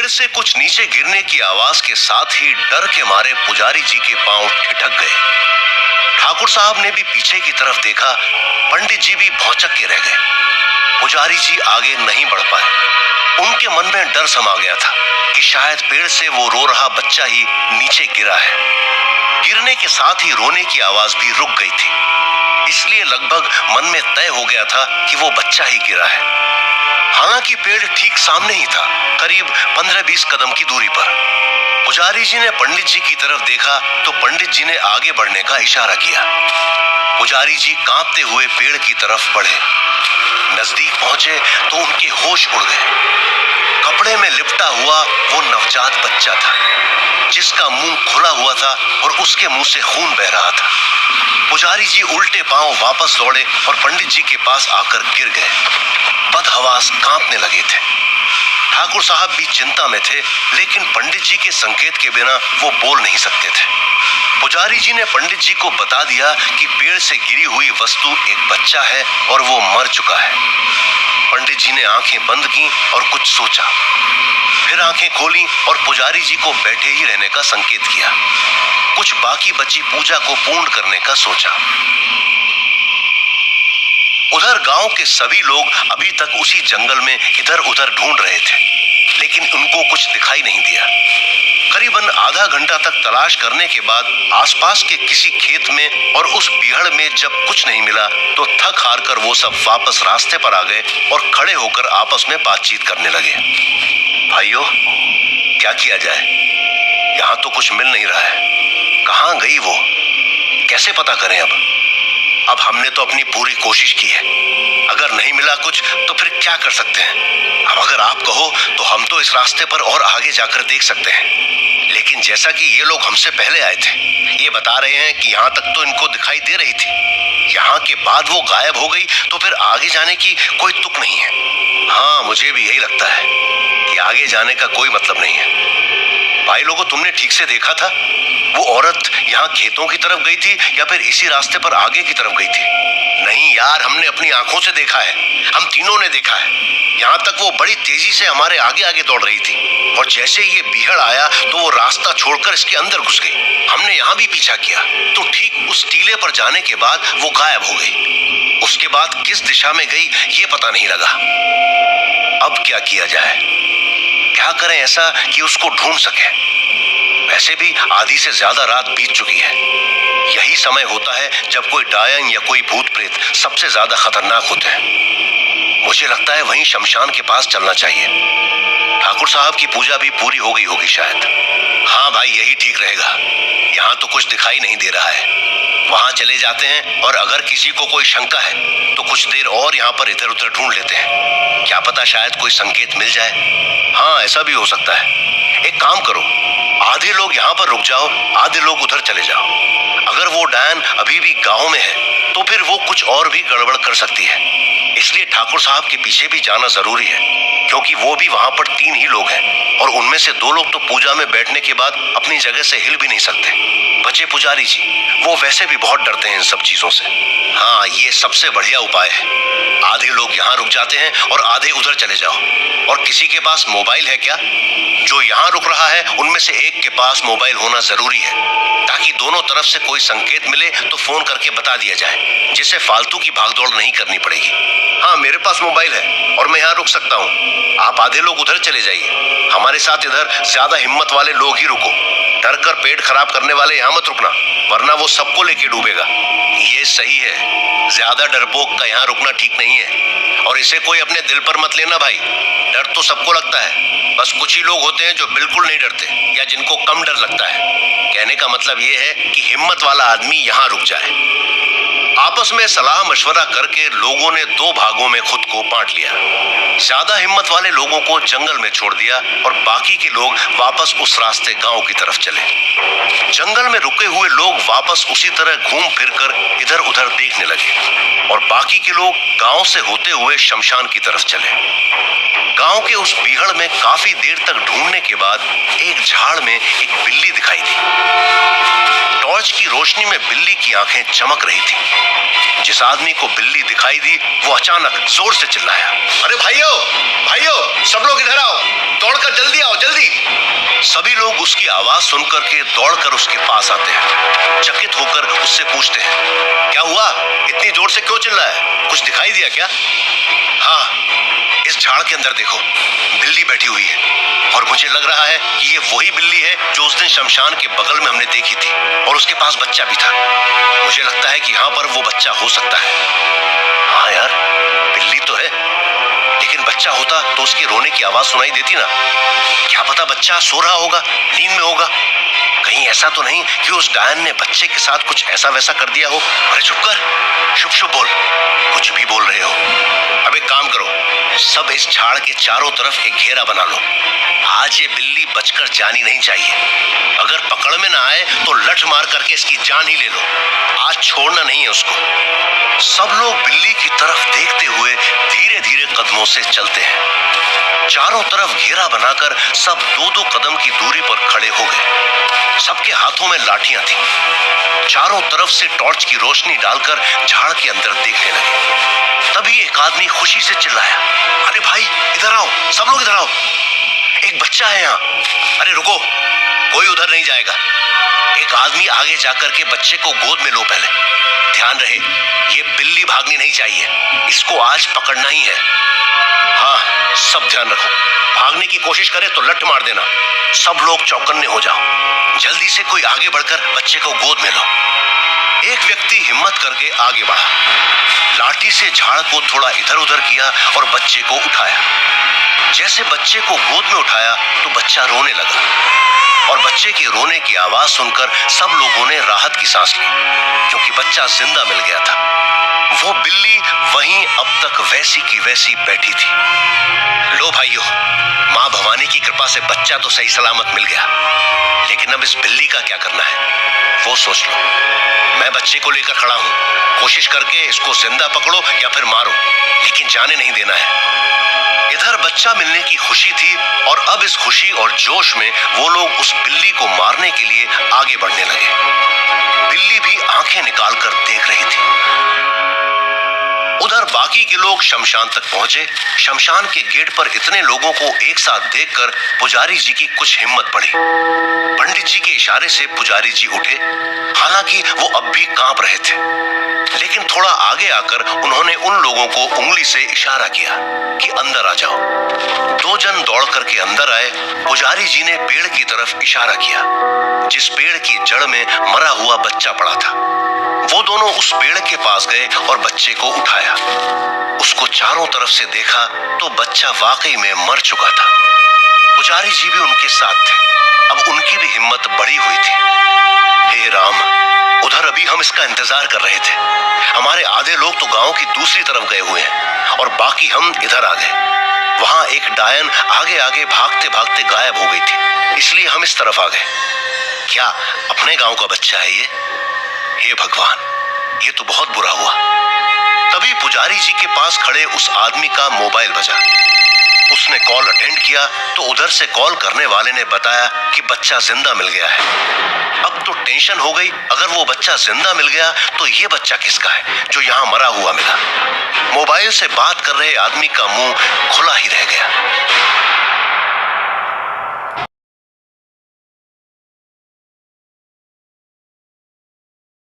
पेड़ से कुछ नीचे गिरने की आवाज के साथ ही डर के मारे पुजारी जी के पांव ठिठक गए। ठाकुर साहब ने भी पीछे की तरफ देखा। पंडित जी भी भौचक के रह गए। पुजारी जी आगे नहीं बढ़ पाए। उनके मन में डर समा गया था कि शायद पेड़ से वो रो रहा बच्चा ही नीचे गिरा है। गिरने के साथ ही रोने की आवाज भी रुक गई थी, इसलिए लगभग मन में तय हो गया था कि वो बच्चा ही गिरा है। हालांकि पेड़ ठीक सामने ही था, करीब 15-20 कदम की दूरी पर। पुजारी जी ने पंडित जी की तरफ देखा तो पंडित जी ने आगे बढ़ने का इशारा किया। पुजारी जी कांपते हुए पेड़ की तरफ बढ़े। नजदीक पहुंचे तो उनके होश उड़ गए। कपड़े में लिपटा हुआ वो नवजात बच्चा था, जिसका मुंह खुला हुआ था और उसके मुंह से खून बह रहा था। पुजारी जी उल्टे पांव वापस दौड़े और पंडित जी के पास आकर गिर गए। बदहवास कांपने लगे थे। ठाकुर साहब भी चिंता में थे, लेकिन पंडित जी के संकेत के बिना वो बोल नहीं सकते थे। पुजारी जी ने पंडित जी को बता दिया कि पेड़ से गिरी हुई वस्तु एक बच्चा है और वो मर चुका है। पंडित जी ने आंखें बंद की और कुछ सोचा, फिर आंखें खोली और पुजारी जी को बैठे ही रहने का संकेत किया। कुछ बाकी बची पूजा को पूर्ण करने का सोचा। उधर गांव के सभी लोग अभी तक उसी जंगल में इधर उधर ढूंढ रहे थे, लेकिन उनको कुछ दिखाई नहीं दिया। करीबन आधा घंटा तक तलाश करने के बाद आसपास के किसी खेत में और उस बीहड़ में जब कुछ नहीं मिला तो थक हार कर वो सब वापस रास्ते पर आ गए और खड़े होकर आपस में बातचीत करने लगे। भाइयों, क्या किया जाए? यहाँ तो कुछ मिल नहीं रहा है। कहाँ गई वो? कैसे पता करें? अब हमने तो अपनी पूरी कोशिश की है। अगर नहीं मिला कुछ तो फिर क्या कर सकते हैं? अब अगर आप कहो तो हम तो इस रास्ते पर और आगे जाकर देख सकते हैं, लेकिन जैसा कि ये लोग हमसे पहले आए थे, ये बता रहे हैं कि यहाँ तक तो इनको दिखाई दे रही थी। यहाँ के बाद वो गायब हो गई तो फिर आगे जाने की कोई तुक नहीं है। हाँ, मुझे भी यही लगता है कि आगे जाने का कोई मतलब नहीं है। भाई लोगों, तुमने ठीक से देखा था? वो औरत यहाँ खेतों की तरफ गई थी या फिर इसी रास्ते पर आगे की तरफ गई थी? नहीं यार, हमने अपनी आंखों से देखा है। हम तीनों ने देखा है। यहाँ तक वो बड़ी तेजी से हमारे आगे आगे दौड़ रही थी और जैसे ये बीहड़ आया तो वो रास्ता छोड़कर इसके अंदर घुस गई। हमने यहाँ भी पीछा किया तो ठीक उस टीले पर जाने के बाद वो गायब हो गई। उसके बाद किस दिशा में गई ये पता नहीं लगा। अब क्या किया जाए? क्या करें ऐसा कि उसको ढूंढ सके? वैसे भी आधी से ज्यादा रात बीत चुकी है। यही समय होता है जब कोई डायन या कोई भूत प्रेत सबसे ज्यादा खतरनाक होते हैं। मुझे लगता है वहीं शमशान के पास चलना चाहिए। ठाकुर साहब की पूजा भी पूरी हो गई होगी शायद। हाँ भाई, यही ठीक रहेगा। यहाँ तो कुछ दिखाई नहीं दे रहा है। वहां चले जाते हैं और अगर किसी को कोई शंका है तो कुछ देर और यहाँ पर इधर उधर ढूंढ लेते हैं। क्या पता शायद कोई संकेत मिल जाए। हाँ, ऐसा भी हो सकता है। एक काम करो, आधे लोग यहाँ पर रुक जाओ, आधे लोग उधर चले जाओ। अगर वो डायन अभी भी गांव में है तो फिर वो कुछ और भी गड़बड़ कर सकती है। इसलिए ठाकुर साहब के पीछे भी जाना जरूरी है, क्योंकि वो भी वहां पर 3 ही लोग हैं और उनमें से 2 लोग तो पूजा में बैठने के बाद अपनी जगह से हिल भी नहीं सकते। बचे पुजारी जी, वो वैसे भी बहुत डरते हैं इन सब चीजों से। हाँ, ये सबसे बढ़िया उपाय है। आधे लोग यहाँ रुक जाते हैं और आधे उधर चले जाओ। और किसी के पास मोबाइल है क्या? जो यहाँ रुक रहा है उनमें से एक के पास मोबाइल होना जरूरी है, ताकि दोनों तरफ से कोई संकेत मिले तो फोन करके बता दिया जाए, जिससे फालतू की भागदौड़ नहीं करनी पड़ेगी। हाँ, मेरे पास मोबाइल है और मैं यहाँ रुक सकता हूँ। आप आधे लोग उधर चले जाइए। हमारे साथ इधर ज्यादा हिम्मत वाले लोग ही रुको। डर कर पेट खराब करने वाले यहाँ मत रुकना, वरना वो सबको लेके डूबेगा। ये सही है, ज्यादा डरपोक का यहाँ रुकना ठीक नहीं है। और इसे कोई अपने दिल पर मत लेना भाई। डर तो सबको लगता है, बस कुछ ही लोग होते हैं जो बिल्कुल नहीं डरते या जिनको कम डर लगता है। कहने का मतलब ये है कि हिम्मत वाला आदमी यहाँ रुक जाए। आपस में सलाह मशवरा करके लोगों ने 2 भागों में खुद को बांट लिया। ज्यादा हिम्मत वाले लोगों को जंगल में छोड़ दिया और बाकी के लोग वापस उस रास्ते गांव की तरफ चले। जंगल में रुके हुए लोग वापस उसी तरह घूम फिरकर इधर उधर देखने लगे और बाकी के लोग गांव से होते हुए शमशान की तरफ चले। गांव के उस बीहड़ में काफी देर तक ढूंढने के बाद एक झाड़ में एक बिल्ली दिखाई दी। टॉर्च की रोशनी में बिल्ली की आंखें चमक रही थी। जिस आदमी को बिल्ली दिखाई दी वो अचानक जोर से चिल्लाया, अरे भाइयों भाइयों, सब लोग इधर आओ, दौड़कर जल्दी आओ जल्दी। सभी लोग उसकी आवाज सुनकर के दौड़कर उसके पास आते हैं। चकित होकर उससे पूछते हैं, क्या हुआ, इतनी जोर से क्यों चिल्ला है, कुछ दिखाई दिया क्या? हाँ, इस झाड़ के अंदर देखो, बिल्ली बैठी हुई है और मुझे लग रहा है कि ये वही बिल्ली है जो उस दिन शमशान के बगल में हमने देखी थी और उसके पास बच्चा भी था। मुझे लगता है कि यहाँ पर वो बच्चा हो सकता है। हाँ यार, बिल्ली तो है, लेकिन बच्चा होता तो उसके रोने की आवाज सुनाई देती ना। क्या पता बच्चा सो रहा होगा, नींद में होगा। कहीं ऐसा तो नहीं कि उस डायन ने बच्चे के साथ कुछ ऐसा वैसा कर दिया हो। अरे चुप कर, शुभ शुभ बोल, कुछ भी बोल रहे हो। अब एक काम करो, सब इस झाड़ के चारों तरफ एक घेरा बना लो। आज ये बिल्ली बचकर जानी नहीं चाहिए। अगर पकड़ में ना आए तो लठ मार करके इसकी जान ही ले लो। आज छोड़ना नहीं है उसको। सब लोग बिल्ली की तरफ देखते हुए धीरे धीरे कदमों से चलते हैं। चारों तरफ घेरा बनाकर सब 2-2 कदम की दूरी पर खड़े हो गए। सबके हाथों में लाठियां थी। चारों तरफ से टॉर्च की रोशनी डालकर झाड़ के अंदर देखने लगे। तभी एक आदमी खुशी से चिल्लाया, अरे भाई इधर आओ, सब लोग इधर आओ, एक बच्चा है यहाँ। अरे रुको, कोई उधर नहीं जाएगा। एक आदमी आगे जाकर के बच्चे को गोद में लो। पहले ध्यान रहे, ये बिल्ली भागनी नहीं चाहिए, इसको आज पकड़ना ही है। हाँ, सब ध्यान रखो, भागने की कोशिश करे तो लठ मार देना। सब लोग चौकन्ने हो जाओ। जल्दी से कोई आगे बढ़कर बच्चे को गोद में लो। एक व्यक्ति हिम्मत करके आगे बढ़ा, लाठी से झाड़ को थोड़ा इधर उधर किया और बच्चे को उठाया। जैसे बच्चे को गोद में उठाया तो बच्चा रोने लगा और बच्चे के रोने की आवाज सुनकर सब लोगों ने राहत की सांस ली, क्योंकि बच्चा जिंदा मिल गया था। वो बिल्ली वहीं अब तक वैसी की वैसी बैठी थी। लो भाइयों, मां भवानी की कृपा से बच्चा तो सही सलामत मिल गया, लेकिन अब इस बिल्ली का क्या करना है वो सोच लो। मैं बच्चे को लेकर खड़ा हूं, कोशिश करके इसको जिंदा पकड़ो या फिर मारो, लेकिन जाने नहीं देना है। इधर बच्चा मिलने की खुशी थी और अब इस खुशी और जोश में वो लोग उस बिल्ली को मारने के लिए आगे बढ़ने लगे। बिल्ली भी आंखें निकालकर देख रही थी। उधर बाकी के लोग शमशान तक पहुंचे। शमशान के गेट पर इतने लोगों को एक साथ देखकर पुजारी जी की कुछ हिम्मत बढ़ी। पंडित जी के इशारे से पुजारी जी उठे। हालांकि वो अब भी कांप रहे थे, लेकिन थोड़ा आगे आकर उन्होंने उन लोगों को उंगली से इशारा किया कि अंदर आ जाओ। 2 जन दौड़ करके अंदर आए। पुजारी जी ने पेड़ की तरफ इशारा किया, जिस पेड़ की जड़ में मरा हुआ बच्चा पड़ा था। वो दोनों उस पेड़ के पास गए और बच्चे को उठाया। उसको चारों तरफ से देखा तो बच्चा वाकई में मर चुका था। पुजारी जी भी उनके साथ थे। अब उनकी भी हिम्मत बढ़ी हुई थी। हे राम, उधर अभी हम इसका इंतजार कर रहे थे। हमारे आधे लोग तो गांव की दूसरी तरफ गए हुए हैं और बाकी हम इधर आ गए। वहां एक डायन आगे आगे भागते भागते गायब हो गई थी, इसलिए हम इस तरफ आ गए। क्या अपने गांव का बच्चा है ये? हे भगवान, ये तो बहुत बुरा हुआ। तभी पुजारी जी के पास खड़े उस आदमी का मोबाइल बजा। उसने कॉल अटेंड किया तो उधर से कॉल करने वाले ने बताया कि बच्चा जिंदा मिल गया है। अब तो टेंशन हो गई, अगर वो बच्चा जिंदा मिल गया तो ये बच्चा किसका है जो यहाँ मरा हुआ मिला? मोबाइल से बात कर रहे आदमी का मुंह खुला ही रह गया।